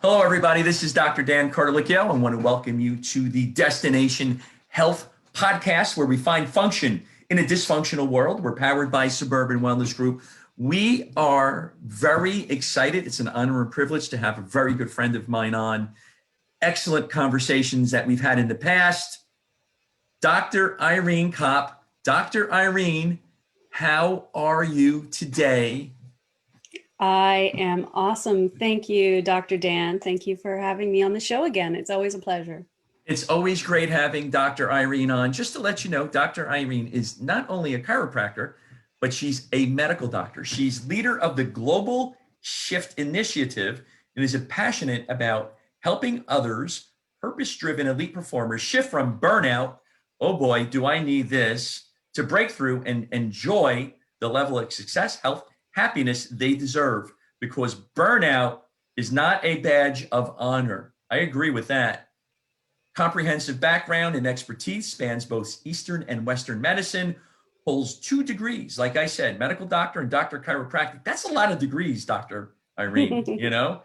Hello, everybody. This is Dr. Dan Cartalicchio. I want to welcome you to the Destination Health podcast, where we find function in a dysfunctional world. We're powered by Suburban Wellness Group. We are very excited. It's an honor and privilege to have a very good friend of mine on. Excellent conversations that we've had in the past. Dr. Irene Cop. Dr. Irene, how are you today? I am awesome. Thank you, Dr. Dan. Thank you for having me on the show again. It's always a pleasure. It's always great having Dr. Irene on. Just to let you know, Dr. Irene is not only a chiropractor, but she's a medical doctor. She's leader of the Global S.H.I.F.T initiative and is passionate about helping others, purpose-driven elite performers, shift from burnout, oh boy, do I need this, to breakthrough and enjoy the level of success, health, happiness they deserve, because burnout is not a badge of honor. I agree with that. Comprehensive background and expertise, spans both Eastern and Western medicine, holds 2 degrees. Like I said, medical doctor and doctor chiropractic. That's a lot of degrees, Dr. Irene, you know?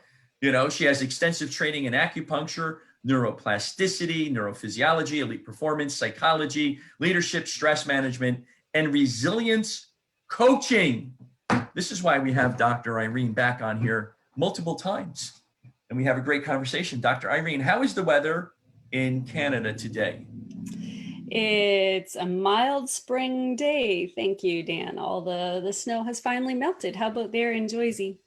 She has extensive training in acupuncture, neuroplasticity, neurophysiology, elite performance, psychology, leadership, stress management, and resilience coaching. This is why we have Dr. Irene back on here multiple times. And we have a great conversation. Dr. Irene, how is the weather in Canada today? It's a mild spring day. Thank you, Dan. All the snow has finally melted. How about there in Jersey?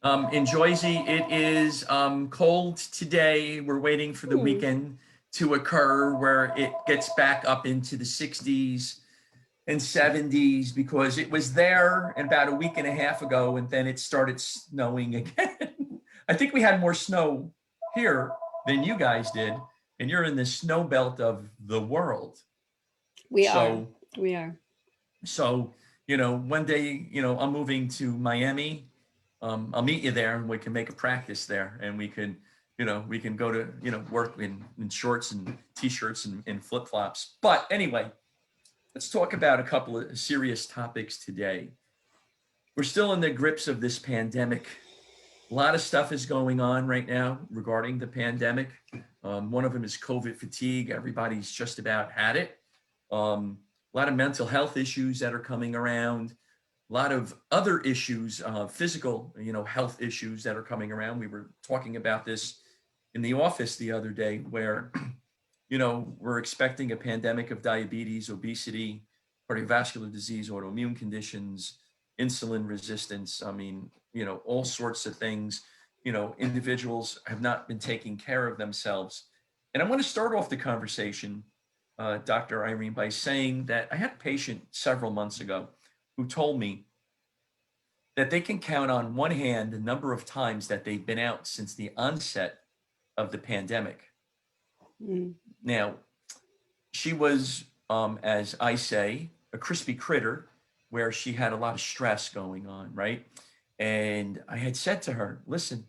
In Jersey, it is cold today. We're waiting for the weekend to occur where it gets back up into the 60s and 70s, because it was there about a week and a half ago, and then it started snowing again. I think we had more snow here than you guys did, and you're in the snow belt of the world. We are. So, one day, I'm moving to Miami. I'll meet you there, and we can make a practice there, and we can go to, work in shorts and t-shirts and flip-flops. But anyway, let's talk about a couple of serious topics today. We're still in the grips of this pandemic. A lot of stuff is going on right now regarding the pandemic. One of them is COVID fatigue. Everybody's just about had it. A lot of mental health issues that are coming around. A lot of other issues, physical, health issues that are coming around. We were talking about this in the office the other day, where we're expecting a pandemic of diabetes, obesity, cardiovascular disease, autoimmune conditions, insulin resistance. I mean, all sorts of things. Individuals have not been taking care of themselves. And I want to start off the conversation, Dr. Irene, by saying that I had a patient several months ago who told me that they can count on one hand the number of times that they've been out since the onset of the pandemic. Now, she was, as I say, a crispy critter, where she had a lot of stress going on, right? And I had said to her, listen,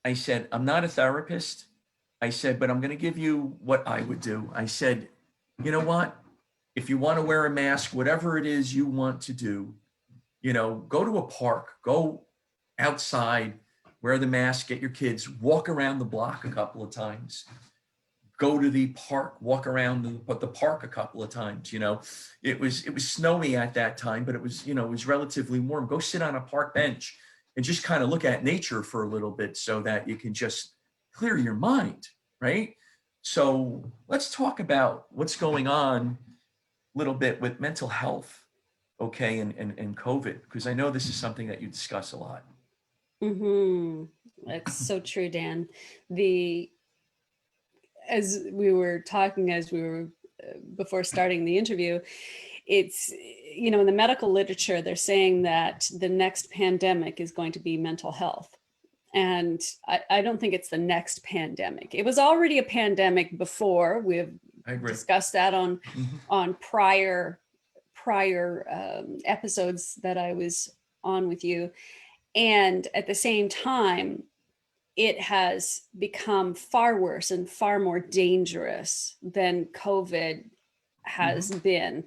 I said, I'm not a therapist. I said, but I'm going to give you what I would do. I said, you know what? If you want to wear a mask, whatever it is you want to do, go to a park, go outside, wear the mask, get your kids, walk around the block a couple of times. Go to the park, walk around the park a couple of times. It was snowy at that time, but it was relatively warm. Go sit on a park bench and just kind of look at nature for a little bit, so that you can just clear your mind, right? So let's talk about what's going on a little bit with mental health, okay, and COVID, because I know this is something that you discuss a lot. That's so true, Dan. As we were before starting the interview, it's, in the medical literature, they're saying that the next pandemic is going to be mental health. And I don't think it's the next pandemic. It was already a pandemic before. We've discussed that on prior episodes that I was on with you. And at the same time, it has become far worse and far more dangerous than COVID has been.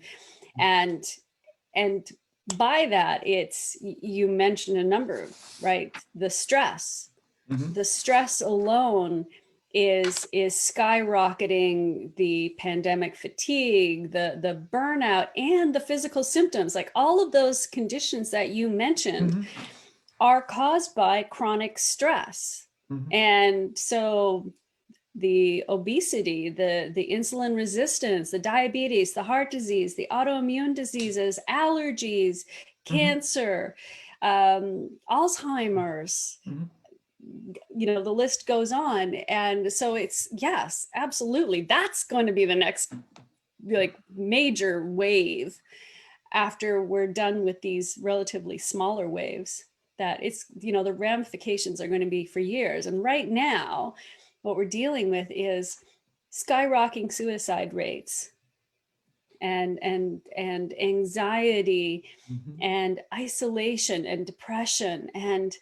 And by that, you mentioned a number, right? The stress, Mhm. The stress alone is skyrocketing the pandemic fatigue, the burnout, and the physical symptoms. Like all of those conditions that you mentioned Mhm. are caused by chronic stress. Mhm. And so the obesity, the insulin resistance, the diabetes, the heart disease, the autoimmune diseases, allergies, Mhm. cancer, Alzheimer's, Mhm. the list goes on. And so it's, yes, absolutely, that's going to be the next like major wave after we're done with these relatively smaller waves. That it's, the ramifications are going to be for years. And right now what we're dealing with is skyrocketing suicide rates and anxiety Mhm. and isolation and depression. And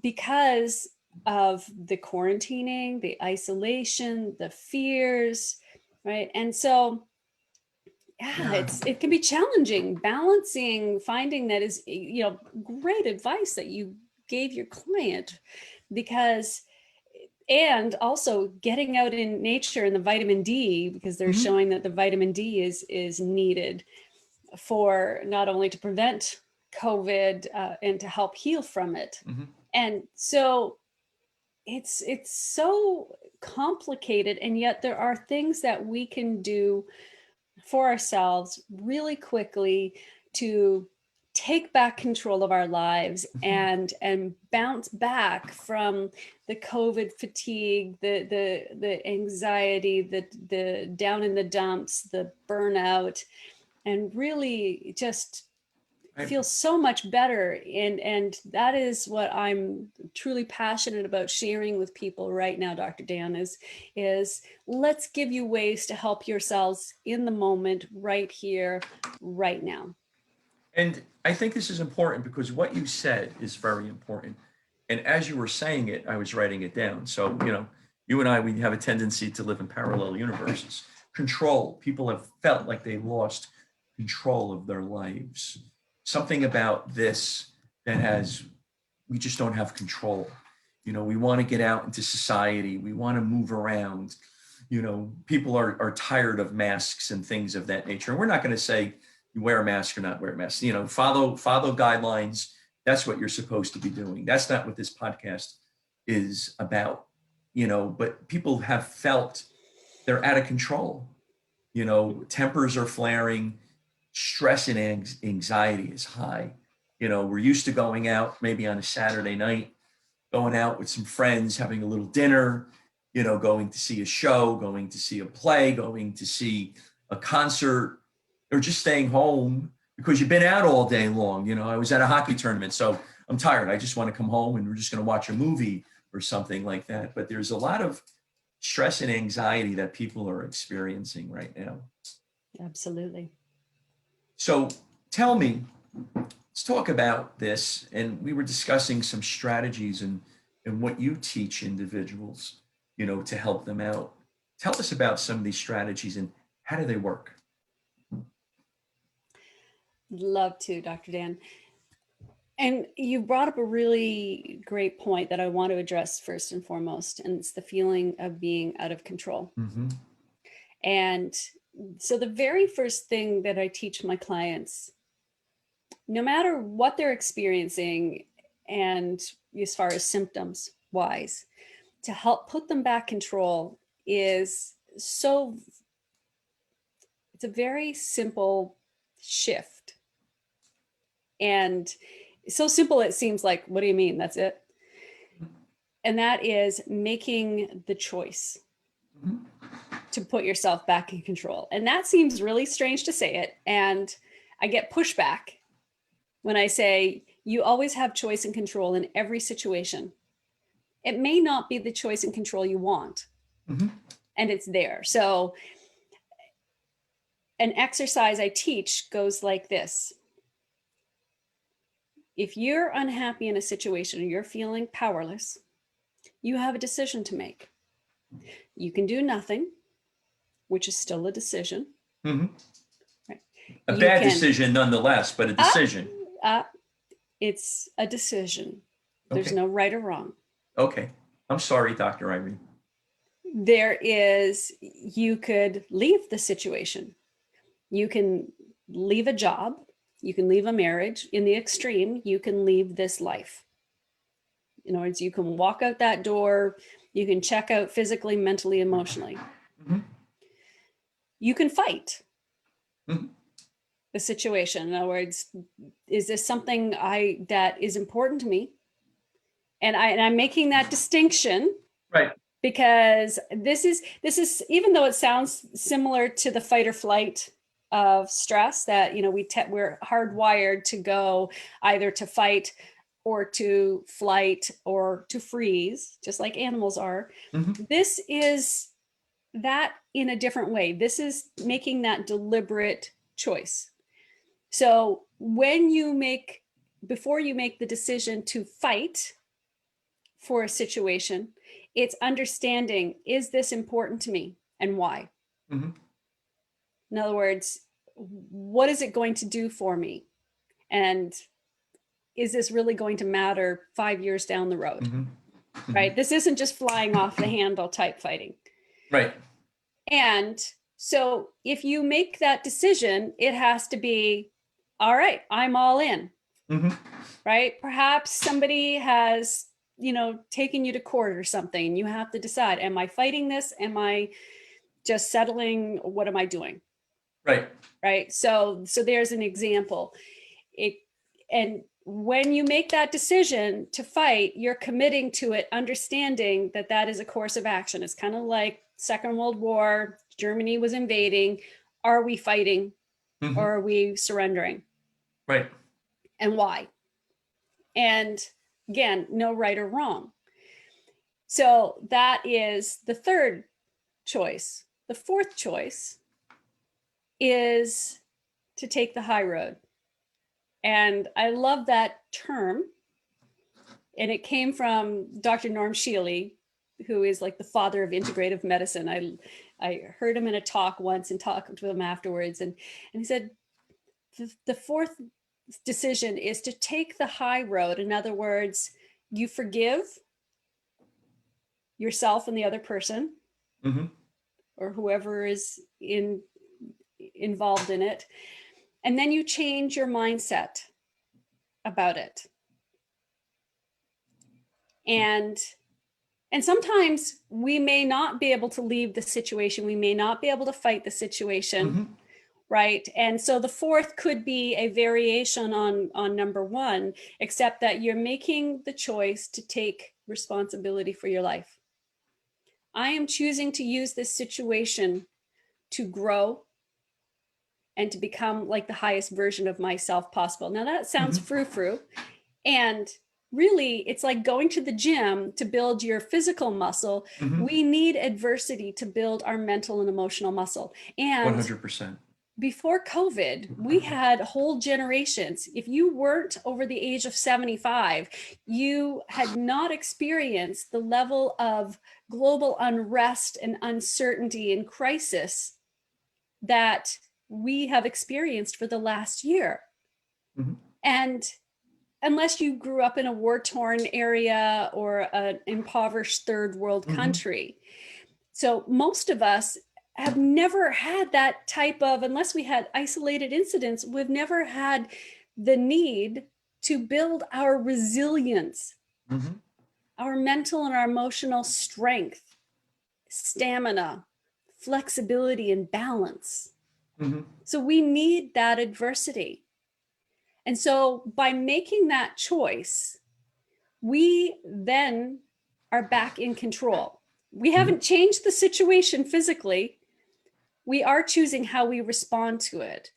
because of the quarantining, the isolation, the fears, right? And so, yeah, Yeah. it can be challenging balancing, finding that is, great advice that you gave your client, because, and also getting out in nature and the vitamin D, because they're Mhm. showing that the vitamin D is needed for not only to prevent COVID and to help heal from it. Mhm. And so it's so complicated, and yet there are things that we can do for ourselves really quickly to take back control of our lives Mhm. and bounce back from the COVID fatigue, the anxiety, the down in the dumps, the burnout, and really just I- feel so much better. And that is what I'm truly passionate about sharing with people right now, Dr. Dan, is let's give you ways to help yourselves in the moment, right here, right now. And I think this is important because what you said is very important. And as you were saying it, I was writing it down. So, you and I, we have a tendency to live in parallel universes. Control. People have felt like they lost control of their lives. Something about this that we just don't have control. We want to get out into society. We want to move around. People are tired of masks and things of that nature. And we're not going to say you wear a mask or not wear a mask. Follow guidelines. That's what you're supposed to be doing. That's not what this podcast is about. But people have felt they're out of control. Tempers are flaring, stress and anxiety is high. We're used to going out maybe on a Saturday night, going out with some friends, having a little dinner, going to see a show, going to see a play, going to see a concert, or just staying home because you've been out all day long. I was at a hockey tournament, so I'm tired. I just want to come home and we're just going to watch a movie or something like that. But there's a lot of stress and anxiety that people are experiencing right now. Absolutely. So tell me, let's talk about this. And we were discussing some strategies and what you teach individuals, to help them out. Tell us about some of these strategies and how do they work? Love to, Dr. Dan. And you brought up a really great point that I want to address first and foremost, and it's the feeling of being out of control. Mm-hmm. And so the very first thing that I teach my clients, no matter what they're experiencing, and as far as symptoms wise, to help put them back control is it's a very simple shift. And so simple, it seems like, what do you mean? That's it? And that is making the choice Mm-hmm. to put yourself back in control. And that seems really strange to say it. And I get pushback when I say you always have choice and control in every situation. It may not be the choice and control you want, Mm-hmm. and it's there. So an exercise I teach goes like this. If you're unhappy in a situation or you're feeling powerless, you have a decision to make. You can do nothing, which is still a decision. Mm-hmm. Right? A You bad can, decision nonetheless, but a uh, decision. uh, it's a decision. There's Okay. no right or wrong. Okay. I'm sorry, Dr. Irene. There is, you could leave the situation. You can leave a job. You can leave a marriage. In the extreme, you can leave this life. In other words, you can walk out that door. You can check out physically, mentally, emotionally. Mm-hmm. You can fight Mm-hmm. the situation. In other words, is this something that is important to me? And I'm making that distinction, Right. because this is even though it sounds similar to the fight or flight of stress, that we're hardwired to go either to fight or to flight or to freeze, just like animals are. Mm-hmm. This is that in a different way. This is making that deliberate choice. So before you make the decision to fight for a situation, it's understanding, is this important to me and why? Mm-hmm. In other words, what is it going to do for me? And is this really going to matter 5 years down the road? Mm-hmm. Mm-hmm. Right? This isn't just flying off the handle type fighting. Right. And so if you make that decision, it has to be, all right, I'm all in. Mm-hmm. Right? Perhaps somebody has, taken you to court or something, and you have to decide, am I fighting this? Am I just settling? What am I doing? Right. Right? So there's an example. And when you make that decision to fight, you're committing to it, understanding that that is a course of action. It's kind of like Second World War, Germany was invading. Are we fighting, Mm-hmm. or are we surrendering? Right. And why? And again, no right or wrong. So that is the third choice. The fourth choice is to take the high road. And I love that term. And it came from Dr. Norm Shealy, who is like the father of integrative medicine. I heard him in a talk once and talked to him afterwards. And he said, the fourth decision is to take the high road. In other words, you forgive yourself and the other person, Mm-hmm. or whoever is involved in it, and then you change your mindset about it. And sometimes we may not be able to leave the situation. We may not be able to fight the situation. Mm-hmm. Right. And so the fourth could be a variation on number one, except that you're making the choice to take responsibility for your life. I am choosing to use this situation to grow and to become like the highest version of myself possible. Now that sounds Mm-hmm. frou-frou. And really, it's like going to the gym to build your physical muscle. Mm-hmm. We need adversity to build our mental and emotional muscle. And 100%. before COVID, we had whole generations. If you weren't over the age of 75, you had not experienced the level of global unrest and uncertainty and crisis that we have experienced for the last year. Mm-hmm. And unless you grew up in a war-torn area or an impoverished third world Mm-hmm. country. So most of us have never had that type of, unless we had isolated incidents, we've never had the need to build our resilience, Mm-hmm. our mental and our emotional strength, stamina, flexibility, and balance. Mm-hmm. So we need that adversity. And so by making that choice, we then are back in control. We haven't changed the situation physically. We are choosing how we respond to it.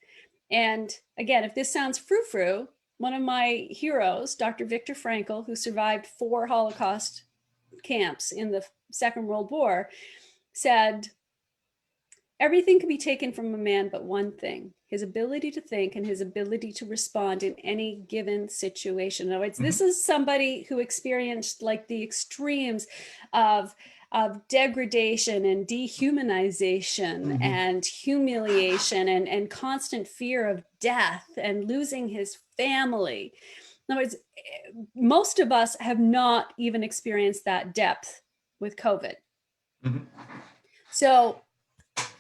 And again, if this sounds frou-frou, one of my heroes, Dr. Viktor Frankl, who survived 4 Holocaust camps in the Second World War, said, everything can be taken from a man but one thing, his ability to think and his ability to respond in any given situation. In other words, this is somebody who experienced like the extremes of degradation and dehumanization and humiliation and constant fear of death and losing his family. In other words, most of us have not even experienced that depth with COVID. Mhm. So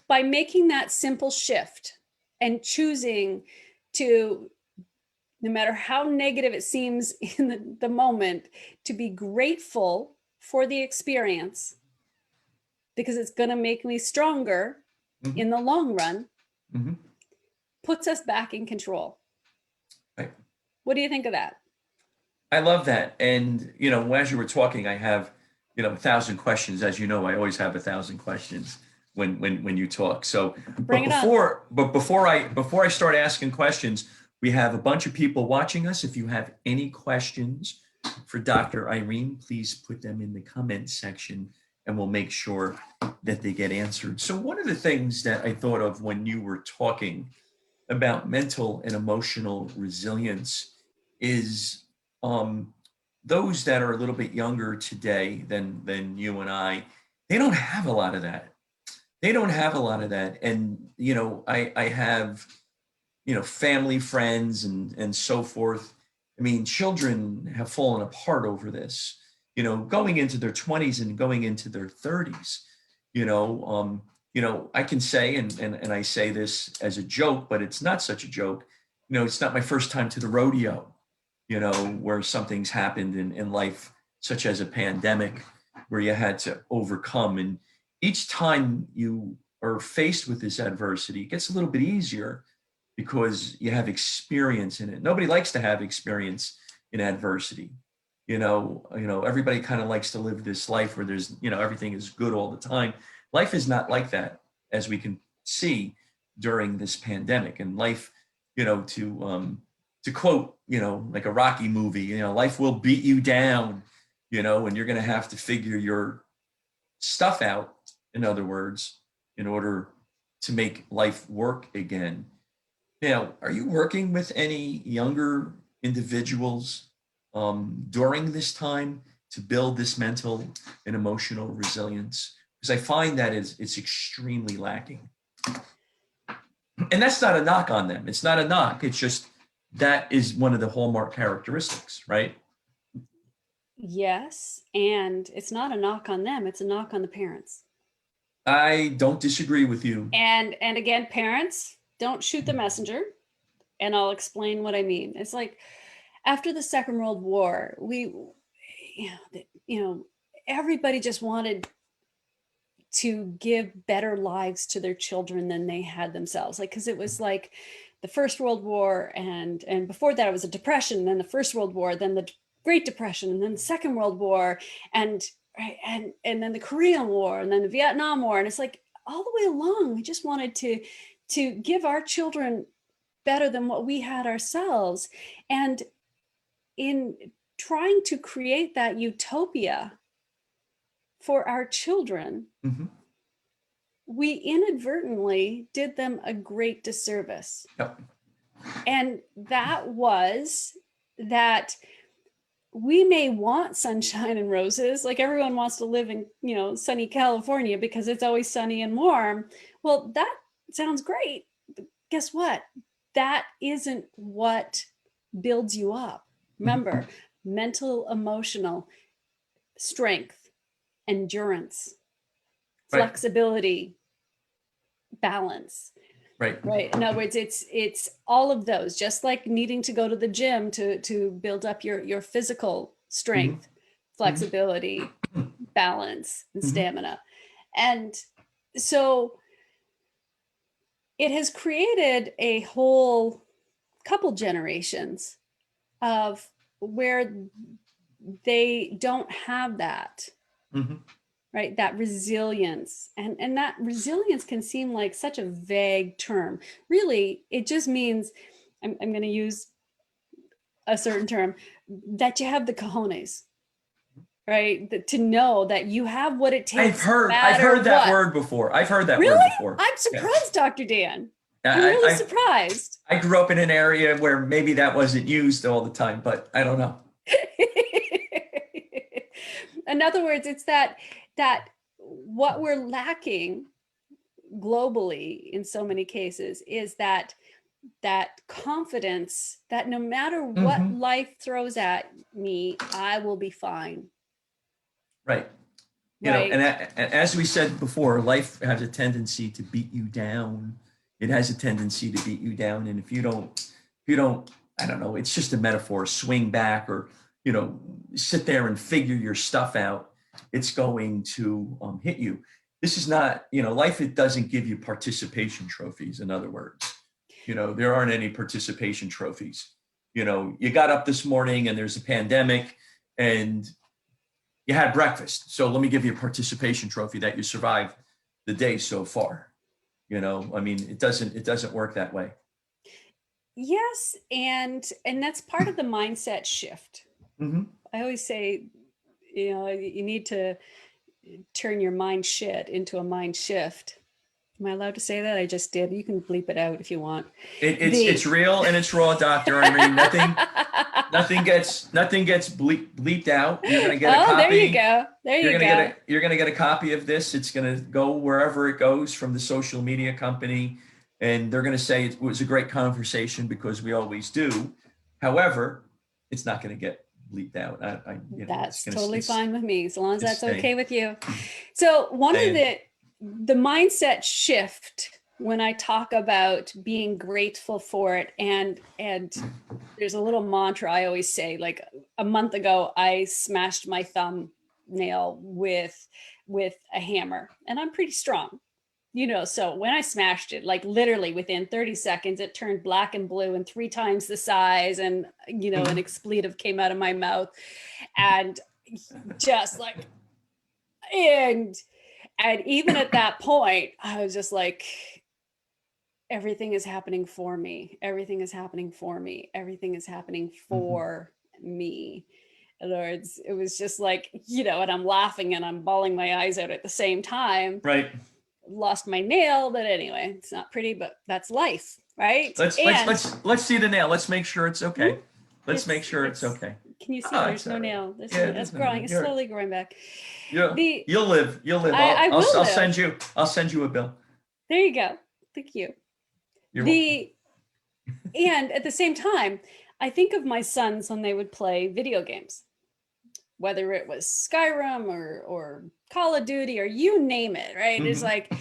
by making that simple shift and choosing to, no matter how negative it seems in the moment, to be grateful for the experience, because it's going to make me stronger Mhm. in the long run, Mhm. puts us back in control. Right. What do you think of that? I love that. And, as you were talking, I have, 1,000 questions. As you know, I always have 1,000 questions when you talk. So, Bring it on. before I start asking questions, we have a bunch of people watching us. If you have any questions for Dr. Irene, please put them in the comments section and we'll make sure that they get answered. So one of the things that I thought of when you were talking about mental and emotional resilience is those that are a little bit younger today than you and I, they don't have a lot of that. They don't have a lot of that. And, I have, family, friends, and so forth. I mean, children have fallen apart over this, going into their 20s and going into their 30s. I can say, and I say this as a joke, but it's not such a joke. It's not my first time to the rodeo, where something's happened in life, such as a pandemic, where you had to overcome. And each time you are faced with this adversity, it gets a little bit easier because you have experience in it. Nobody likes to have experience in adversity. Everybody kind of likes to live this life where there's, everything is good all the time. Life is not like that, as we can see during this pandemic. And life, to quote, like a Rocky movie, life will beat you down, and you're going to have to figure your stuff out, in other words, in order to make life work again. Now, are you working with any younger individuals during this time to build this mental and emotional resilience? Because I find that it's extremely lacking. And that's not a knock on them. It's not a knock. It's just that is one of the hallmark characteristics, right? Yes, and it's not a knock on them, it's a knock on the parents. I don't disagree with you. And again, parents, don't shoot the messenger, and I'll explain what I mean. It's like after the Second World War, everybody just wanted to give better lives to their children than they had themselves. Like, because it was like the First World War, and before that it was a depression, and then the First World War, then the Great Depression, and then the Second World War, and then the Korean War, and then the Vietnam War. And it's like all the way along, we just wanted to give our children better than what we had ourselves. And in trying to create that utopia for our children, Mm-hmm. we inadvertently did them a great disservice. Yep. And that was that we may want sunshine and roses, like everyone wants to live in, sunny California because it's always sunny and warm. Well, that sounds great. But guess what? That isn't what builds you up. Remember, mental, emotional strength, endurance, Right. flexibility, balance. Right. Right. In other words, it's all of those, just like needing to go to the gym to build up your physical strength, flexibility, balance, and stamina. And so it has created a whole couple generations of where they don't have that. Mm-hmm. Right, that resilience, and that resilience can seem like such a vague term. Really, it just means, I'm going to use a certain term, that you have the cojones, right? To know that you have what it takes. I've heard that word before. I've heard that really? word before. I'm surprised, yeah. Dr. Dan. I'm I, really I, surprised. I grew up in an area where maybe that wasn't used all the time, but I don't know. In other words, it's that what we're lacking globally in so many cases is that that confidence that no matter what Hmm. life throws at me, I will be fine. Right. You know, and Right. as we said before, life has a tendency to beat you down. It has a tendency to beat you down. And if you don't, I don't know, it's just a metaphor, swing back or, sit there and figure your stuff out, it's going to hit you. This is not, life, it doesn't give you participation trophies, in other words. There aren't any participation trophies. You got up this morning and there's a pandemic and you had breakfast. So let me give you a participation trophy that you survived the day so far. I mean, it doesn't work that way. Yes, and that's part of the mindset shift. Hmm. I always say, you need to turn your mind shit into a mind shift. Am I allowed to say that? I just did. You can bleep it out if you want. It's The real and it's raw, Dr. Irene. Nothing gets bleeped out. You're gonna get a Oh, there you copy. go. There You're you gonna get go. a copy of this. It's gonna go wherever it goes from the social media company, and they're gonna say it was a great conversation because we always do. However, it's not gonna get bleeped out. It's That's gonna totally fine with me, as long as it's that's stay. okay with you. So one of And the mindset shift when I talk about being grateful for it, and there's a little mantra I always say, like a month ago, I smashed my thumb nail with a hammer, and I'm pretty strong. So when I smashed it, like literally within 30 seconds, it turned black and blue and 3 times the size. And, an mhm, expletive came out of my mouth and just like, and, and even at that point, I was just like, everything is happening for me. Everything is happening for me. Everything is happening mhm. for me. In other words, it was just like, and I'm laughing and I'm bawling my eyes out at the same time. Right. Lost my nail, but anyway, it's not pretty, but that's life, right? Let's let's And let's let's see the nail. Let's make sure it's okay. Let's make sure it's it's okay. can you see Oh, there's it's no all right. nail? There's no Yeah, it's there's no growing, nail. it's slowly growing back. The You'll live. You'll live. I will I'll live. send you a bill. There you go. Thank you. You're welcome. The and at the same time, I think of my sons when they would play video games, whether it was Skyrim or Call of Duty or you name it, right? It's Hmm. like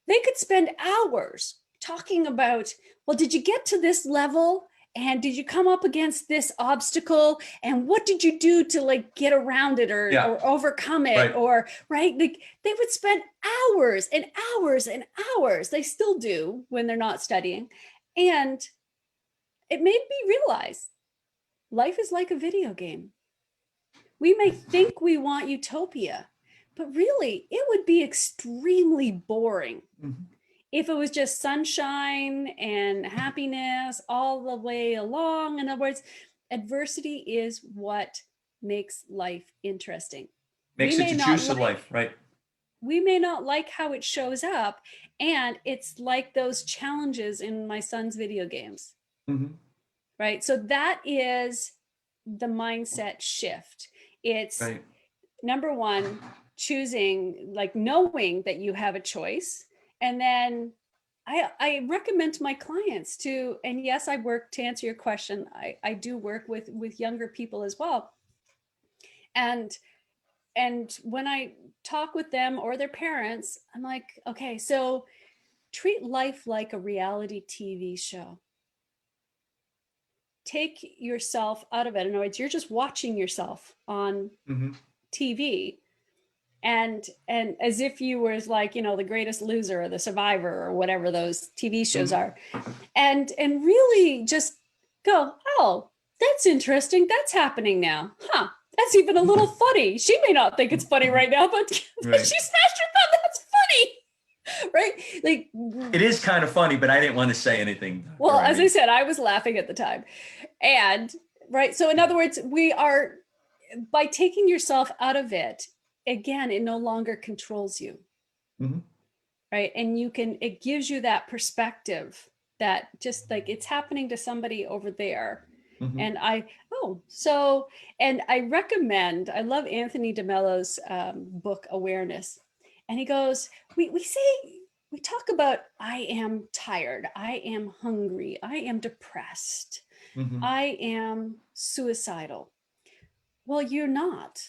they could spend hours talking about, well, did you get to this level? And did you come up against this obstacle? And what did you do to like get around it Yeah. or overcome it? Right. Or right, like they would spend hours and hours and hours. They still do when they're not studying. And it made me realize life is like a video game. We may think we want utopia, but really it would be extremely boring Mhm. if it was just sunshine and happiness all the way along. In other words, adversity is what makes life interesting. We Makes it may the not juice of like life. Right. we may not like how it shows up, and it's like those challenges in my son's video games, Hmm. right? So that is the mindset shift. It's Right. number one, choosing, like knowing that you have a choice. And then I recommend to my clients to, and yes, I work to answer your question. I do work with younger people as well. And and when I talk with them or their parents, I'm like, okay, so treat life like a reality TV show. Take yourself out of it. In other words, you're just watching yourself on Hmm. TV, and as if you were like, the greatest loser or the survivor or whatever those TV shows Hmm. are, and really just go, oh, that's interesting, that's happening now, huh, that's even a little funny. She may not think it's funny right now, but she Right. smashed her thumb, that's funny, right? Like, It is kind of funny, but I didn't want to say anything, well, Dr. as I Irene. said, I was laughing at the time. And right, so in other words, we are, by taking yourself out of it, again, it no longer controls you, Hmm. right? And it gives you that perspective that just like it's happening to somebody over there. Hmm. And so, and I love Anthony DeMello's book, Awareness. And he goes, we say we talk about, I am tired, I am hungry, I am depressed, Mm-hmm. I am suicidal. Well, you're not.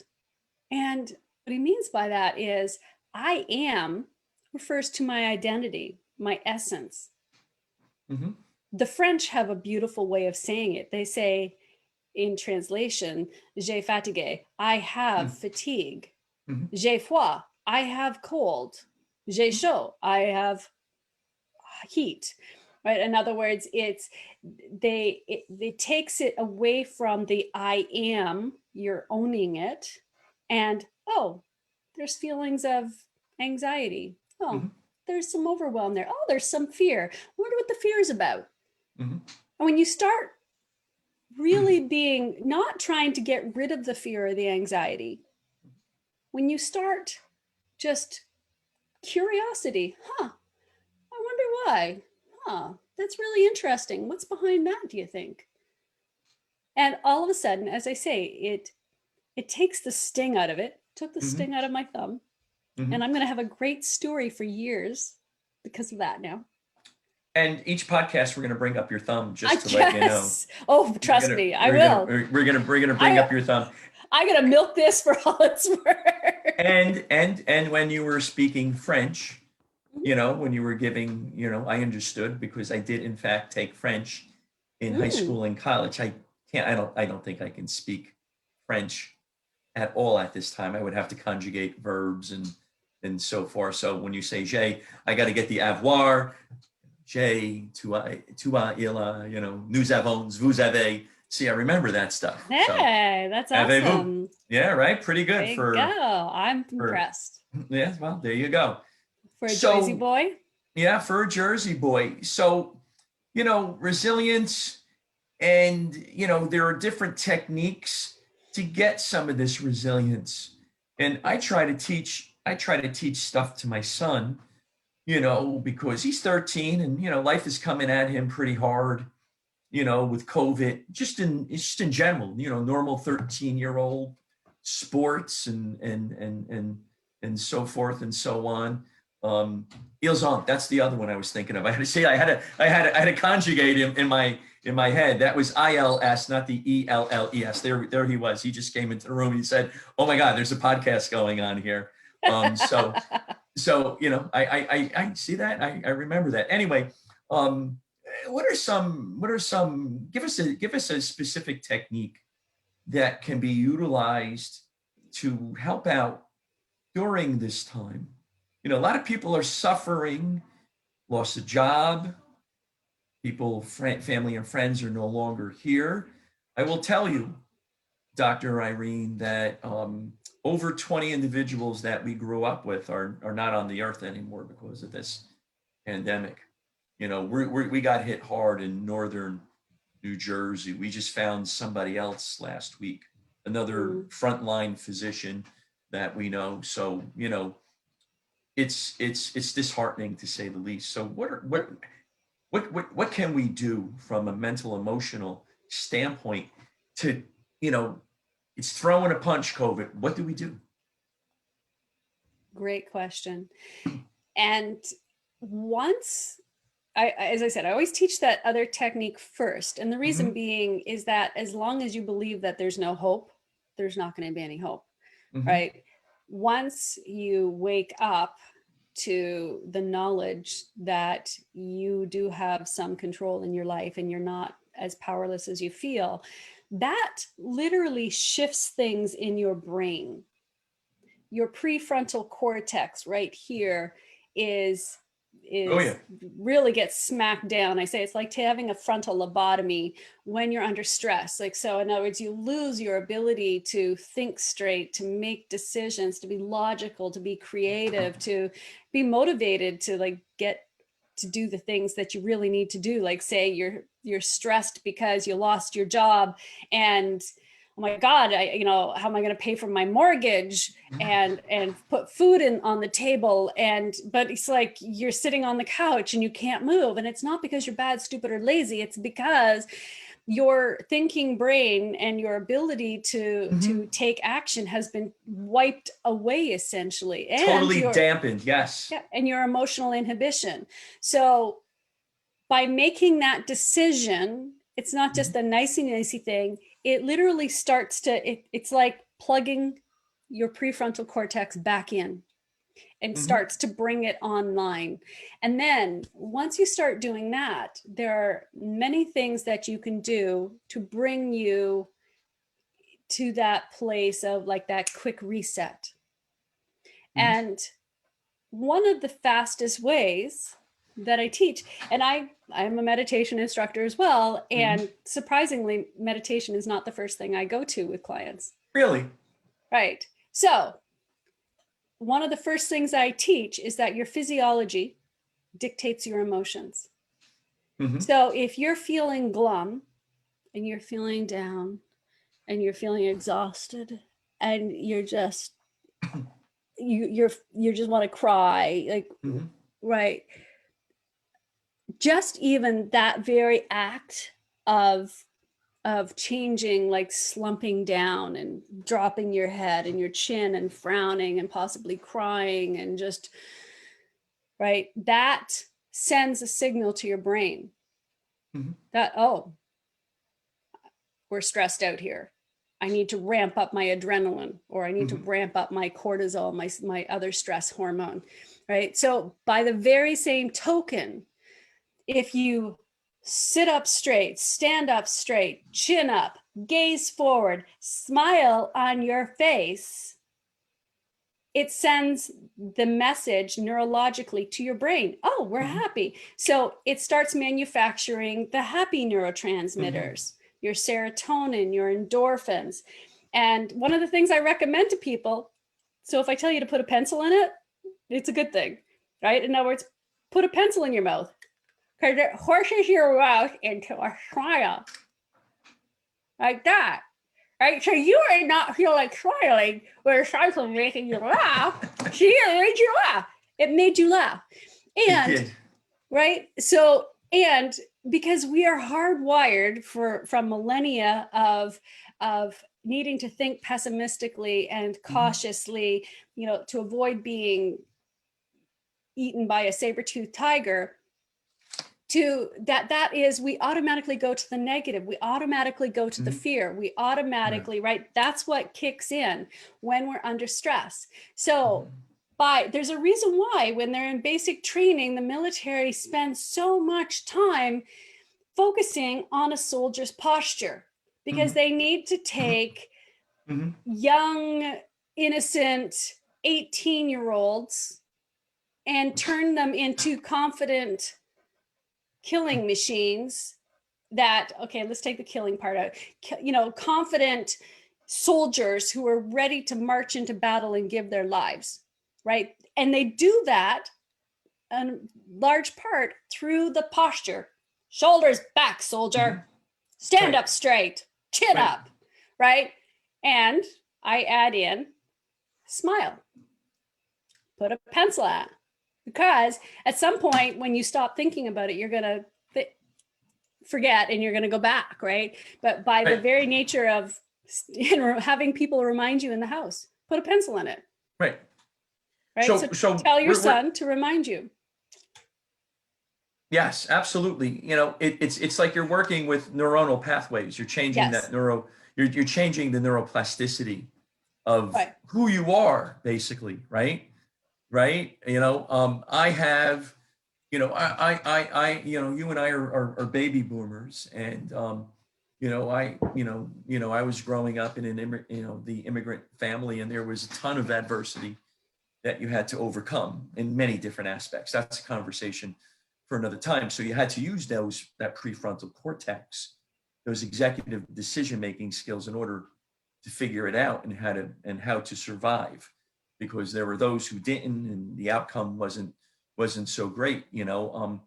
And what he means by that is, I am refers to my identity, my essence. Mm-hmm. The French have a beautiful way of saying it. They say, in translation, j'ai fatigué, I have fatigue. Mm-hmm. J'ai froid, I have cold. J'ai chaud, I have heat. Right? In other words, it takes it away from the I am, you're owning it, and oh, there's feelings of anxiety. Oh, Mm-hmm. there's some overwhelm there. Oh, there's some fear. I wonder what the fear is about. Mm-hmm. And when you start really being not trying to get rid of the fear or the anxiety, when you start just curiosity, I wonder why. That's really interesting. What's behind that, do you think? And all of a sudden, as I say, it takes the sting out of it, took the Mm-hmm. sting out of my thumb. Mm-hmm. And I'm going to have a great story for years because of that now. And each podcast, we're going to bring up your thumb I just to let you know. guess. Oh, trust me, I will. We're gonna bring up your thumb. I got to milk this for all it's worth. And when you were speaking French, when you were giving, I understood because I did in fact take French in high Mm. school and college. I don't think I can speak French at all at this time. I would have to conjugate verbs and so forth. So when you say j'ai, I got to get the avoir. J'ai, tu as, il a, nous avons, vous avez. See, I remember that stuff. So, Hey, that's avez-vous? awesome. Yeah, right. Pretty There good you go. I'm for impressed. yeah. Well, there you go. For a Jersey So boy. yeah, for a Jersey boy. So resilience, and there are different techniques to get some of this resilience. And I try to teach stuff to my son, because he's 13 and life is coming at him pretty hard, with COVID, just in general, normal 13-year-old sports and so forth and so on. Ils ont, that's the other one I was thinking of. I had to say I had to conjugate him in my head. That was ILS, not the ELLES. There he was. He just came into the room. He said, "Oh my God, there's a podcast going on here." So I see that. I remember that. Anyway, what are some give us a specific technique that can be utilized to help out during this time? A lot of people are suffering, lost a job, family and friends are no longer here. I will tell you, Dr. Irene, that over 20 individuals that we grew up with are not on the earth anymore because of this pandemic. We got hit hard in northern New Jersey. We just found somebody else last week, another frontline physician that we know. So it's disheartening to say the least. So what can we do from a mental emotional standpoint to it's throwing a punch, COVID. What do we do? Great question. And once as I said, I always teach that other technique first. And the reason being is that as long as you believe that there's no hope, there's not going to be any hope, right? Once you wake up to the knowledge that you do have some control in your life and you're not as powerless as you feel, that literally shifts things in your brain. Your prefrontal cortex right here is really gets smacked down. I say it's like having a frontal lobotomy when you're under stress. Like, so in other words, you lose your ability to think straight, to make decisions, to be logical, to be creative, to be motivated, to get to do the things that you really need to do. Like, say you're stressed because you lost your job and oh my God, how am I going to pay for my mortgage and put food on the table? But it's like you're sitting on the couch and you can't move. And it's not because you're bad, stupid, or lazy. It's because your thinking brain and your ability to take action has been wiped away essentially, and Totally dampened. Yes. yeah, and your emotional inhibition. So by making that decision, it's not just a nicey thing. It literally starts to, it's like plugging your prefrontal cortex back in and starts to bring it online. And then once you start doing that, there are many things that you can do to bring you to that place of like that quick reset. And one of the fastest ways that I teach, and I'm a meditation instructor as well, and surprisingly, meditation is not the first thing I go to with clients. Really? Right. So one of the first things I teach is that your physiology dictates your emotions. So if you're feeling glum and you're feeling down and you're feeling exhausted and you're just you just want to cry, like right, just even that very act of changing, like slumping down and dropping your head and your chin and frowning and possibly crying and just right, that sends a signal to your brain that, oh, we're stressed out here. I need to ramp up my adrenaline, or I need to ramp up my cortisol, my other stress hormone, right? So by the very same token, if you sit up straight, stand up straight, chin up, gaze forward, smile on your face, it sends the message neurologically to your brain. Oh, we're happy. So it starts manufacturing the happy neurotransmitters, your serotonin, your endorphins. And one of the things I recommend to people, so if I tell you to put a pencil in it, it's a good thing, right? In other words, put a pencil in your mouth, because it forces your mouth into a smile, like that. Right, so you may not feel like smiling when it's making you laugh. See, it made you laugh. It made you laugh, and right. So, and because we are hardwired from millennia of needing to think pessimistically and cautiously, you know, to avoid being eaten by a saber-toothed tiger, to that is, we automatically go to the negative, we automatically go to the fear, we automatically, right, that's what kicks in when we're under stress. So there's a reason why when they're in basic training, the military spends so much time focusing on a soldier's posture, because they need to take young, innocent 18-year-olds and turn them into confident killing machines that, okay, let's take the killing part out, you know, confident soldiers who are ready to march into battle and give their lives, right? And they do that in large part through the posture. Shoulders back, soldier. Stand up straight, chin up, right? And I add in smile. Put a pencil at. Because at some point when you stop thinking about it, you're going to forget and you're going to go back, right? But by the very nature of having people remind you in the house, put a pencil in it. Right. Right. So tell your son to remind you. Yes, absolutely. You know, it's like you're working with neuronal pathways. You're changing that you're changing the neuroplasticity of who you are, basically, right? Right. You know, I have, you know, you know, you and I are baby boomers, and you know, I was growing up in the immigrant family, and there was a ton of adversity that you had to overcome in many different aspects. That's a conversation for another time. So you had to use that prefrontal cortex, those executive decision-making skills, in order to figure it out and how to survive, because there were those who didn't, and the outcome wasn't so great. You know,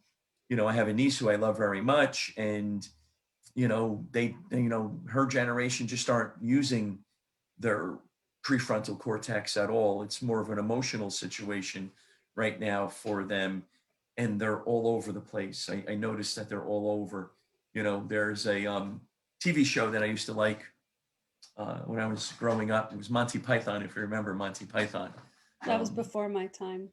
I have a niece who I love very much, and you know, her generation just aren't using their prefrontal cortex at all. It's more of an emotional situation right now for them, and they're all over the place. I noticed that they're all over. You know, there's a TV show that I used to like when I was growing up. It was Monty Python, if you remember Monty Python. That was before my time.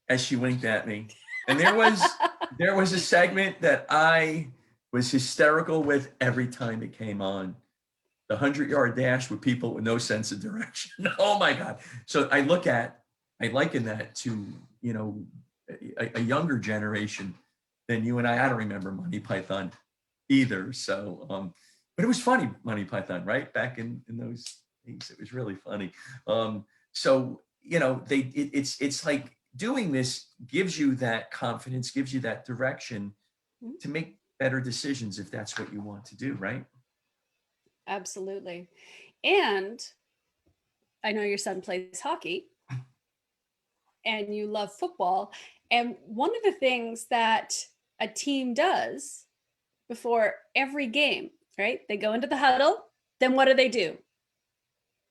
As she winked at me. And there was a segment that I was hysterical with every time it came on. The 100-yard dash with people with no sense of direction. Oh my God. So I liken that to, you know, a younger generation than you and I. I don't remember Monty Python either. So, but it was funny, Monty Python, right? Back in those days, it was really funny. So, you know, it's like doing this gives you that confidence, gives you that direction to make better decisions if that's what you want to do, right? Absolutely. And I know your son plays hockey and you love football. And one of the things that a team does before every game, right? They go into the huddle. Then what do?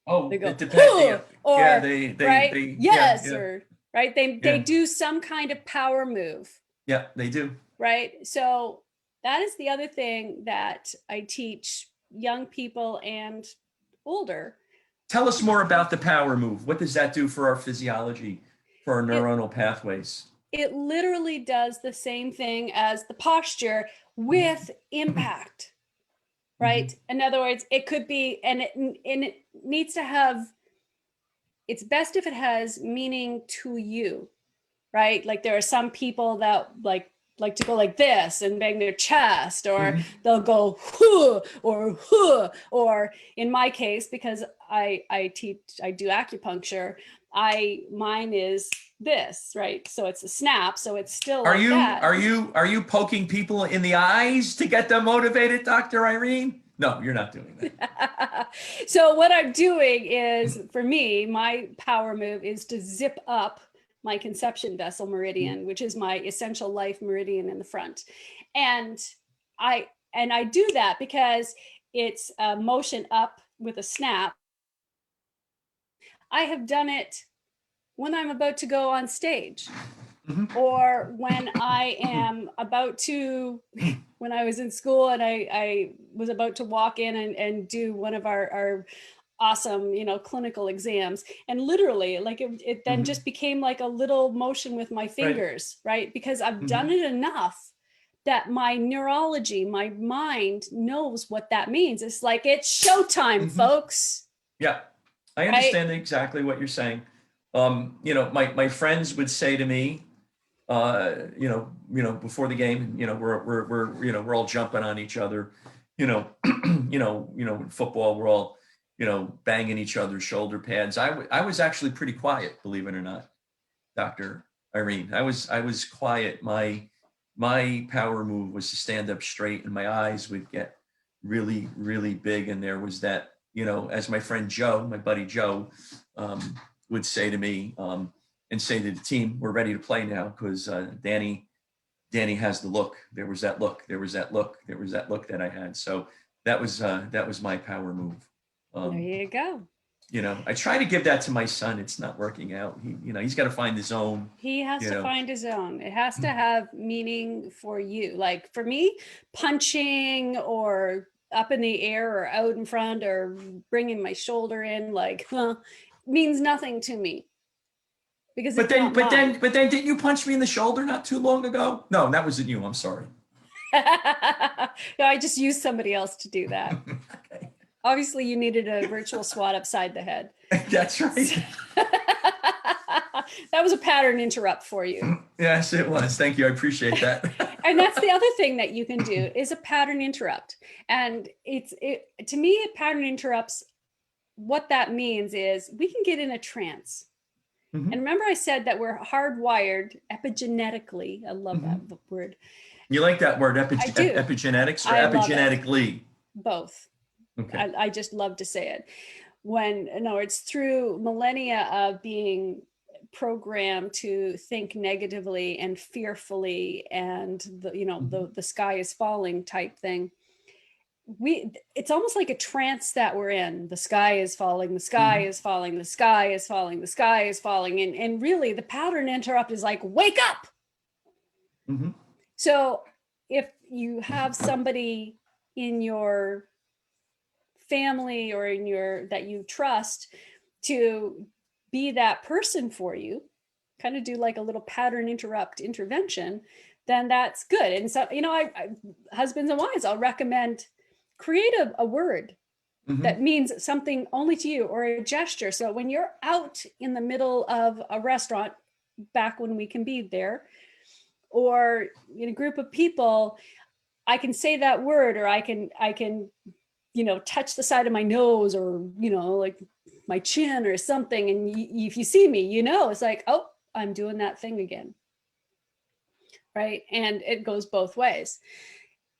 Oh, They go, it depends. or Yeah, right? they Yes, yeah. or right. They do some kind of power move. Yeah, they do. Right. So that is the other thing that I teach young people and older. Tell us more about the power move. What does that do for our physiology, for our neuronal pathways? It literally does the same thing as the posture with impact, right? In other words, it could be, and it needs to have, it's best if it has meaning to you, right? Like there are some people that like to go like this and bang their chest, or they'll go huh, or in my case, because I do acupuncture, mine is this, right? So it's a snap, so it's still Are like you that. are you poking people in the eyes to get them motivated, Dr. Irene? No, you're not doing that. So what I'm doing is, for me, my power move is to zip up my conception vessel meridian, which is my essential life meridian in the front. And I do that because it's a motion up with a snap. I have done it when I'm about to go on stage, or when I am about to, when I was in school and I was about to walk in and do one of our awesome, you know, clinical exams, and literally like it then just became like a little motion with my fingers, right? Because I've done it enough that my neurology, my mind knows what that means. It's like, it's showtime, folks. Yeah, I understand exactly what you're saying. You know, my friends would say to me, you know, before the game, you know, we're all jumping on each other, you know, in football, we're all, you know, banging each other's shoulder pads. I was actually pretty quiet, believe it or not, Dr. Irene. I was quiet. My power move was to stand up straight, and my eyes would get really, really big. And there was that, you know, as my friend Joe, my buddy Joe, would say to me, and say to the team, "We're ready to play now," because Danny has the look. There was that look. There was that look. There was that look that I had. So that was my power move. There you go. You know, I try to give that to my son. It's not working out. He's got to find his own. He has to find his own. It has to have meaning for you. Like for me, punching or up in the air or out in front or bringing my shoulder in, like, means nothing to me. Because but then didn't you punch me in the shoulder not too long ago? No, that wasn't you. I'm sorry. No, I just used somebody else to do that. Okay. Obviously, you needed a virtual swat upside the head. That's right. That was a pattern interrupt for you. Yes, it was. Thank you. I appreciate that. And that's the other thing that you can do is a pattern interrupt. And to me, a pattern interrupts, what that means is we can get in a trance. And remember I said that we're hardwired epigenetically. I love that word. You like that word, epigenetics, or epigenetically? Both. Okay. I just love to say it. It's through millennia of being programmed to think negatively and fearfully, and the sky is falling type thing. It's almost like a trance that we're in. The sky is falling, the sky is falling, the sky is falling, the sky is falling. And really the pattern interrupt is like, wake up. So if you have somebody, in your family or in your that you trust to be that person for you, kind of do like a little pattern intervention, then that's good. And so, you know, I husbands and wives, I'll recommend create a word that means something only to you, or a gesture. So when you're out in the middle of a restaurant, back when we can be there, or in a group of people, I can say that word, or I can, you know, touch the side of my nose, or, you know, like my chin or something. And if you see me, you know, it's like, oh, I'm doing that thing again. Right. And it goes both ways.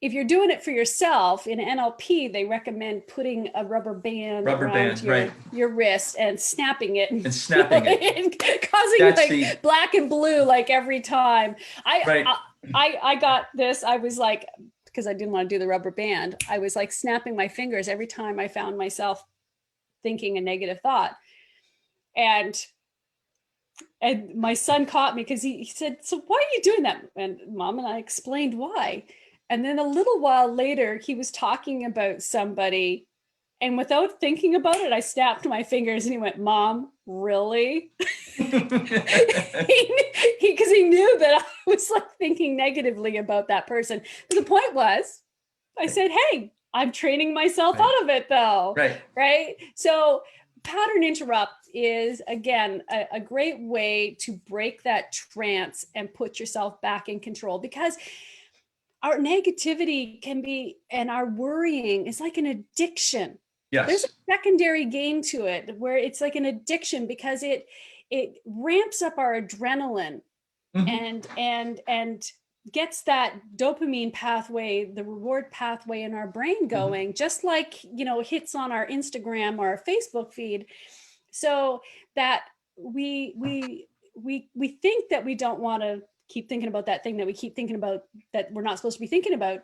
If you're doing it for yourself, in NLP, they recommend putting a rubber band around your wrist and snapping it and snapping it and causing like black and blue like every time. I got this. I was like, because I didn't want to do the rubber band, I was like snapping my fingers every time I found myself thinking a negative thought. And my son caught me because he said, so why are you doing that? And Mom and I explained why. And then a little while later, he was talking about somebody, and without thinking about it, I snapped my fingers and he went, Mom, really? Because he knew that I was like thinking negatively about that person. But the point was, I said, hey, I'm training myself out of it though. Right. So pattern interrupt is, again, a great way to break that trance and put yourself back in control, because our negativity can be, and our worrying is like an addiction. Yes. There's a secondary gain to it where it's like an addiction, because it ramps up our adrenaline and gets that dopamine pathway, the reward pathway in our brain going, just like, you know, hits on our Instagram or our Facebook feed. So that we think that we don't want to keep thinking about that thing that we keep thinking about that we're not supposed to be thinking about.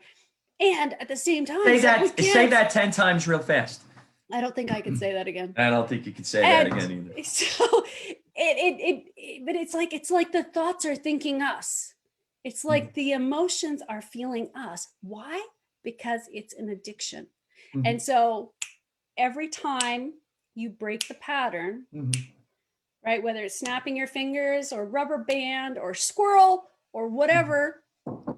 And at the same time, say that 10 times real fast. I don't think I could say that again. I don't think you could say that again either. So but it's like the thoughts are thinking us. It's like the emotions are feeling us. Why? Because it's an addiction. And so every time you break the pattern, right, whether it's snapping your fingers or rubber band or squirrel or whatever,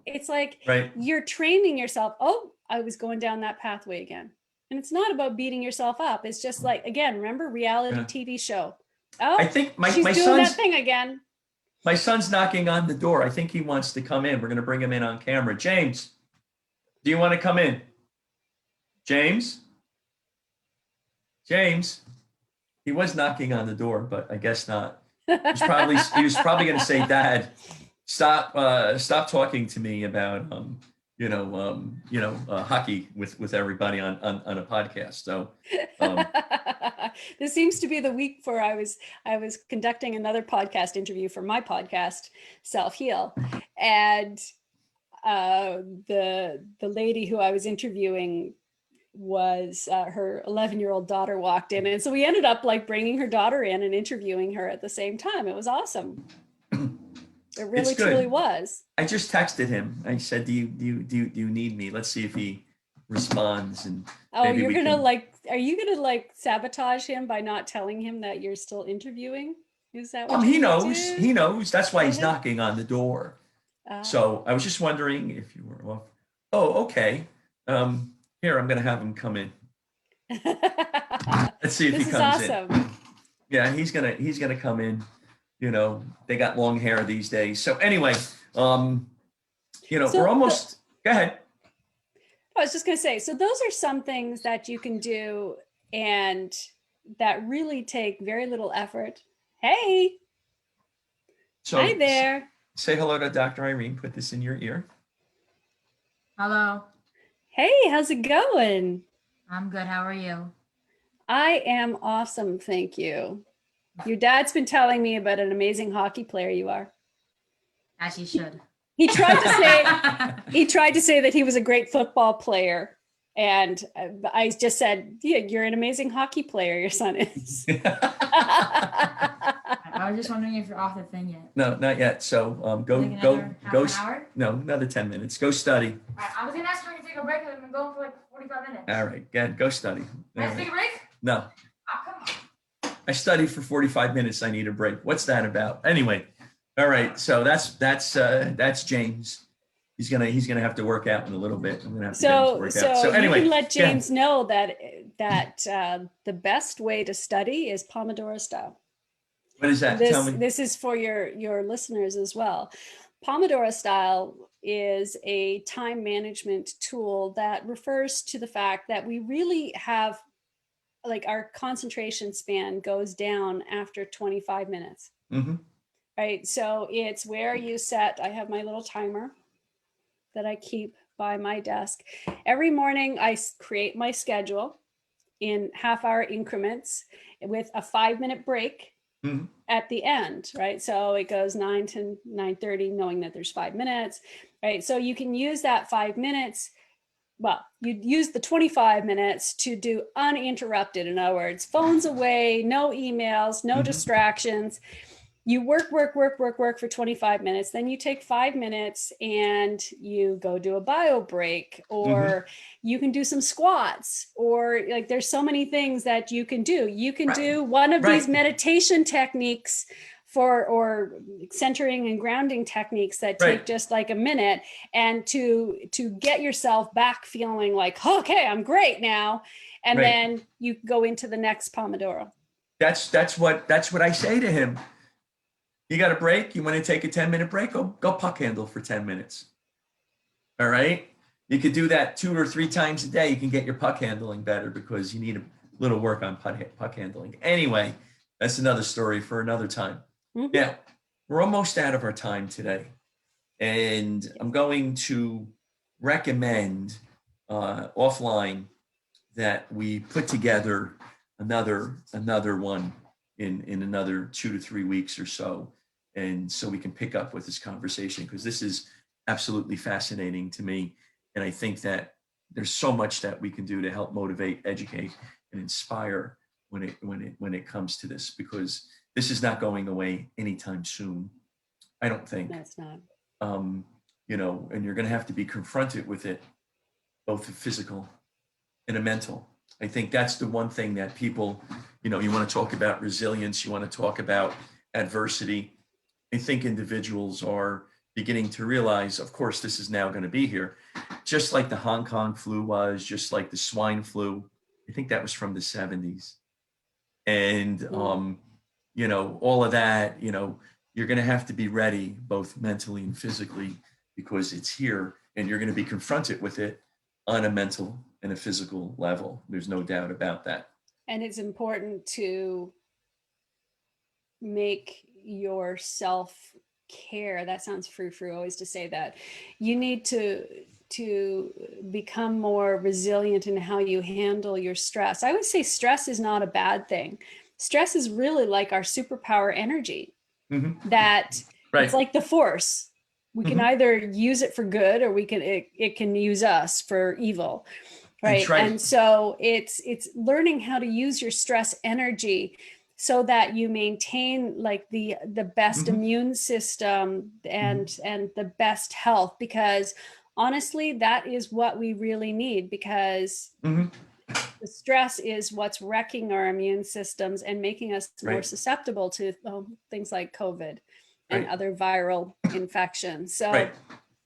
it's like you're training yourself. Oh, I was going down that pathway again. And it's not about beating yourself up. It's just like, again, remember, reality TV show. Oh, I think she's doing that thing again. My son's knocking on the door. I think he wants to come in. We're going to bring him in on camera. James, do you want to come in? James? James? He was knocking on the door, but I guess not. He was probably going to say, Dad, stop talking to me about hockey with everybody on a podcast. So this seems to be the week for I was conducting another podcast interview for my podcast, Self Heal, and the lady who I was interviewing was her 11-year-old daughter walked in, and so we ended up like bringing her daughter in and interviewing her at the same time. It was awesome. It really truly was. I just texted him. I said, do you need me? Let's see if he responds. And are you gonna sabotage him by not telling him that you're still interviewing? Is that what he knows. That's why he's knocking on the door. So I was just wondering if you were off. Oh, okay. Here, I'm gonna have him come in. Let's see if he comes in. Yeah, he's gonna come in. You know, they got long hair these days. So anyway, we're almost, go ahead. I was just going to say, so those are some things that you can do and that really take very little effort. Hey. So hi there. Say hello to Dr. Irene. Put this in your ear. Hello. Hey, how's it going? I'm good. How are you? I am awesome. Thank you. Your dad's been telling me about an amazing hockey player you are. As he should. He tried to say that he was a great football player, and I just said, "Yeah, you're an amazing hockey player. Your son is." I was just wondering if you're off the thing yet. No, not yet. So go. Half an hour? No, another 10 minutes. Go study. All right, I was gonna ask if I could take a break. I've been going for like 45 minutes. All right, go study. Can I take a break? No, Oh, come on. I studied for 45 minutes. I need a break. What's that about? Anyway, all right. So that's James. He's gonna have to work out in a little bit. I'm gonna have to get him to So, work so out. So anyway, you can let yeah. James know that the best way to study is Pomodoro style. What is that? Tell me. This is for your listeners as well. Pomodoro style is a time management tool that refers to the fact that we really have, like, our concentration span goes down after 25 minutes, Mm-hmm. right? So it's where you set, I have my little timer that I keep by my desk. Every morning I create my schedule in half-hour increments with a 5-minute break Mm-hmm. at the end, right? So it goes 9 to 9:30, knowing that there's 5 minutes, right? So you can use that 5 minutes. Well, you'd use the 25 minutes to do uninterrupted. In other words, phones away, no emails, no distractions. You work for 25 minutes. Then you take 5 minutes and you go do a bio break, or you can do some squats, or like there's so many things that you can do. You can do one of these meditation techniques or centering and grounding techniques that take just like a minute, and to get yourself back feeling like, okay, I'm great now. And then you go into the next Pomodoro. That's what I say to him. You got a break? You want to take a 10-minute break? Go puck handle for 10 minutes. All right. You could do that 2 or 3 times a day. You can get your puck handling better because you need a little work on puck handling. Anyway, that's another story for another time. Yeah, we're almost out of our time today. And I'm going to recommend offline that we put together another one in another 2 to 3 weeks or so. And so we can pick up with this conversation, because this is absolutely fascinating to me. And I think that there's so much that we can do to help motivate, educate, and inspire when it comes to this, because this is not going away anytime soon. I don't think. No, it's not. And you're going to have to be confronted with it, both a physical and a mental. I think that's the one thing that people, you want to talk about resilience, you want to talk about adversity. I think individuals are beginning to realize, of course, this is now going to be here, just like the Hong Kong flu was, just like the swine flu. I think that was from the 70s. And, all of that, you're going to have to be ready, both mentally and physically, because it's here and you're going to be confronted with it on a mental and a physical level. There's no doubt about that. And it's important to make your self-care, that sounds frou-frou always to say that, you need to become more resilient in how you handle your stress. I would say stress is not a bad thing. Stress is really like our superpower energy. That it's like the force. We can either use it for good, or it can use us for evil. Right. And so it's learning how to use your stress energy so that you maintain like the best immune system and the best health, because honestly, that is what we really need, because the stress is what's wrecking our immune systems and making us more susceptible to things like COVID and other viral infections. So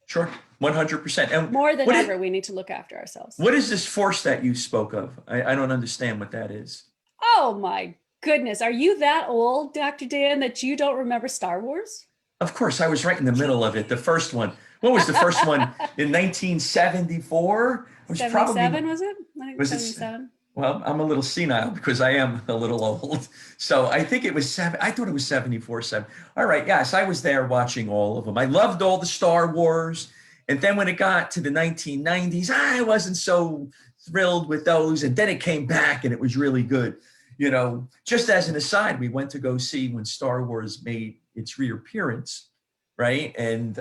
Sure, 100%. And more than ever, we need to look after ourselves. What is this force that you spoke of? I don't understand what that is. Oh my goodness. Are you that old, Dr. Dan, that you don't remember Star Wars? Of course, I was right in the middle of it. The first one. What was the first one? In 1974? 77, was it? I think it was 77. Well, I'm a little senile because I am a little old. So I think it was I thought it was 74, 7. All right. Yes, I was there watching all of them. I loved all the Star Wars. And then when it got to the 1990s, I wasn't so thrilled with those. And then it came back and it was really good. Just as an aside, we went to go see when Star Wars made its reappearance, right? And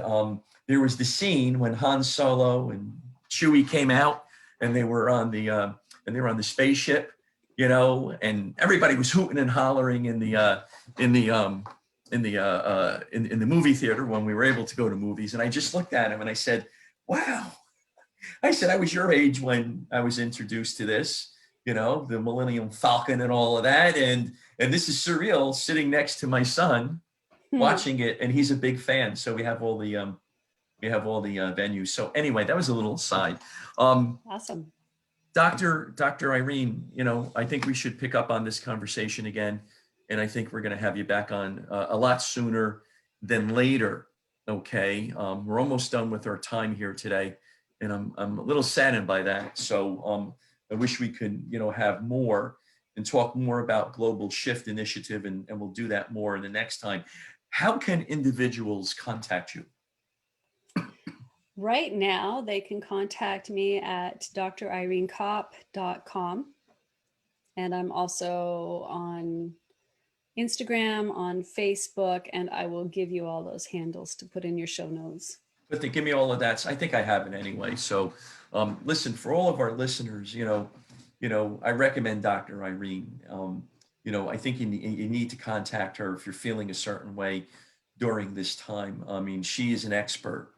there was the scene when Han Solo and Chewie came out, and they were on the spaceship, and everybody was hooting and hollering in the movie theater when we were able to go to movies. And I just looked at him and I said, wow, I said, I was your age when I was introduced to this, the Millennium Falcon and all of that. And this is surreal sitting next to my son watching it. And he's a big fan. So we have all the venues. So anyway, that was a little aside. Awesome. Dr. Irene, I think we should pick up on this conversation again. And I think we're going to have you back on a lot sooner than later. Okay. We're almost done with our time here today. And I'm a little saddened by that. So I wish we could, have more and talk more about Global S.H.I.F.T initiative. And we'll do that more in the next time. How can individuals contact you? Right now, they can contact me at drirenecop.com. And I'm also on Instagram, on Facebook, and I will give you all those handles to put in your show notes. But give me all of that. I think I have it anyway. So listen, for all of our listeners, I recommend Dr. Irene. I think you need to contact her if you're feeling a certain way during this time. I mean, she is an expert.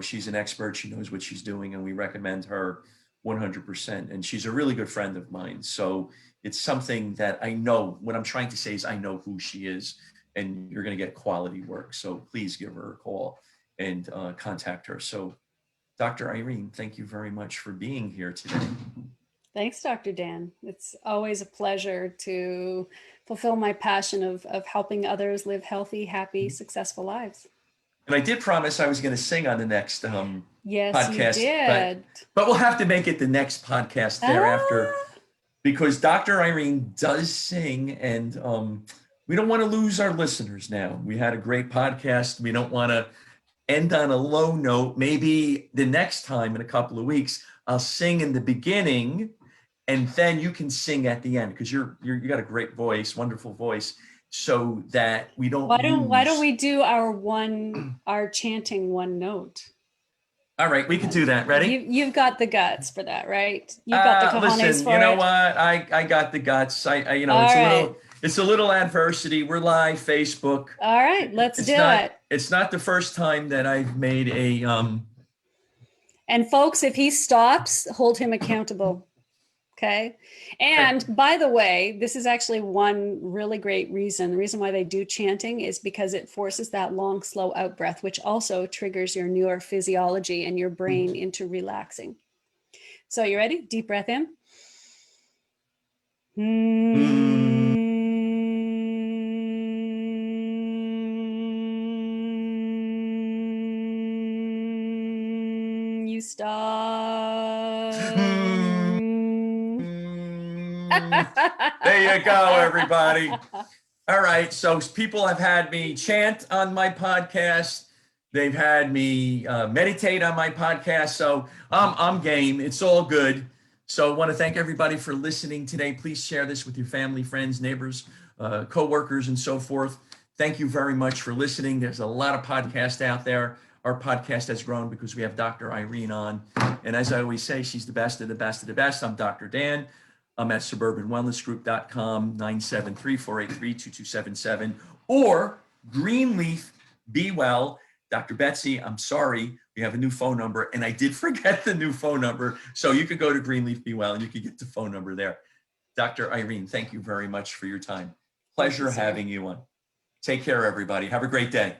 She's an expert. She knows what she's doing, and we recommend her 100%. And she's a really good friend of mine. So it's something that I know. What I'm trying to say is I know who she is, and you're going to get quality work. So please give her a call and contact her. So Dr. Irene, thank you very much for being here today. Thanks, Dr. Dan. It's always a pleasure to fulfill my passion of helping others live healthy, happy, successful lives. And I did promise I was going to sing on the next Yes, podcast. you did. But we'll have to make it the next podcast thereafter because Dr. Irene does sing, and we don't want to lose our listeners now. We had a great podcast. We don't want to end on a low note. Maybe the next time in a couple of weeks, I'll sing in the beginning, and then you can sing at the end because you got a great voice, wonderful voice, so that we don't. Why don't we do our chanting one note? All right, we can do that. Ready? You've got the guts for that, right? You've got the cojones listen, for you know it. what? I got the guts. It's a little adversity. We're live, Facebook. All right, let's do it. It's not the first time that I've made a And folks, if he stops, hold him accountable. Okay. And by the way, this is actually one really great reason. The reason why they do chanting is because it forces that long, slow out breath, which also triggers your neurophysiology and your brain into relaxing. So you ready? Deep breath in. You stop. There you go, everybody. All right. So people have had me chant on my podcast. They've had me meditate on my podcast. So I'm game. It's all good. So I want to thank everybody for listening today. Please share this with your family, friends, neighbors, coworkers, and so forth. Thank you very much for listening. There's a lot of podcasts out there. Our podcast has grown because we have Dr. Irene on. And as I always say, she's the best of the best of the best. I'm Dr. Dan. I'm at suburbanwellnessgroup.com, 973-483-2277, or Greenleaf Be Well. Dr. Betsy, I'm sorry, we have a new phone number, and I did forget the new phone number. So you could go to Greenleaf Be Well, and you could get the phone number there. Dr. Irene, thank you very much for your time. Pleasure having you on. Take care, everybody. Have a great day.